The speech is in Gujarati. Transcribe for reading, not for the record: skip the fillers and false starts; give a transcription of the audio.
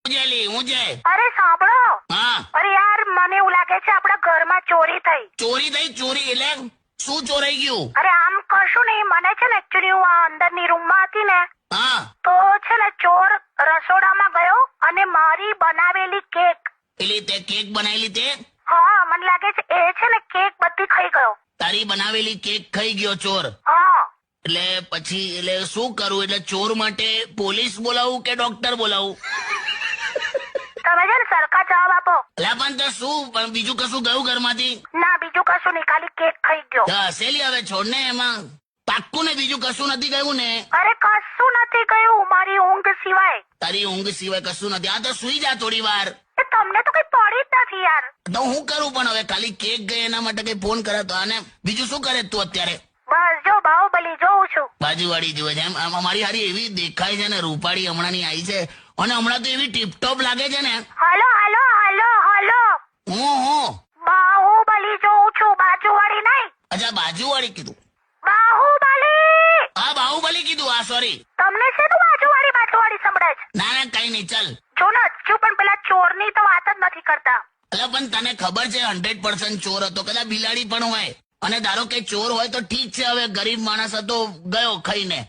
હું છે? અરે સાંભળો. હા. અરે યાર મને એવું લાગે છે આપણા ઘરમાં ચોરી થઈ. ચોરી એટલે શું ચોરાઈ ગયું? અરે આમ કશું નહીં, મને છે ને એકચ્યુઅલી હું આ અંદરની રૂમમાં હતી ને હા. તો છે ને ચોર રસોડામાં ગયો અને મારી બનાવેલી કેક. એટલે તે કેક બનાવેલી તે? હા મને લાગે છે એ છે ને કેક બધી ખાઈ ગયો. તારી બનાવેલી કેક ખાઈ ગયો ચોર? હા. એટલે પછી એટલે શું કરું? એટલે ચોર માટે પોલીસ બોલાવું કે ડોક્ટર બોલાવું? તમે છે ને સરખા જવાબ આપો. એટલે પણ તો શું પણ બીજું કશું ગયું ઘરમાંથી? ના બીજું કશું નહીં, ખાલી કેક ખાઈ ગયો. હસેલી હવે છોડ ને, એમાં પાક્કું ને બીજું કશું નથી ગયું ને? અરે કશું નથી ગયું મારી ઊંઘ સિવાય. તારી ઊંઘ સિવાય કશું નથી? આ તો સુઈ જા થોડી વાર. એ તમને તો કઈ પડી જ નથી યાર. તો હું કરું પણ હવે? ખાલી કેક ગઈ એના માટે કઈ ફોન કરે તો? આને બીજું શું કરે તું અત્યારે? બસ જો બાહુબલી જોઉં છું. બાજુવાળી જોવે છે એમ? અમારી હારી એવી દેખાય છે ને, રૂપાળી હમણાં ની આવી છે અને હમણાં તો એવી ટીપટોપ લાગે છે ને. હાલો હાલો હાલો હાલો. હું બાહુબલી જોઉં છું, બાજુવાળી નહીં. અચ્છા બાજુવાળી કીધું? બાહુબલી. હા બાહુબલી કીધું. હા સોરી. તમને શેનું બાજુવાળી સંભળાય છે? ના ના કઈ નહીં, ચાલ. જો ને હજુ પણ પેલા ચોરની તો વાત જ નથી કરતા. એટલે પણ તને ખબર છે 100% ચોર હતો? કદાચ બિલાડી પણ હોય અને ધારો કે ચોર હોય તો ઠીક છે, હવે ગરીબ માણસ હતો ગયો ખાઈને,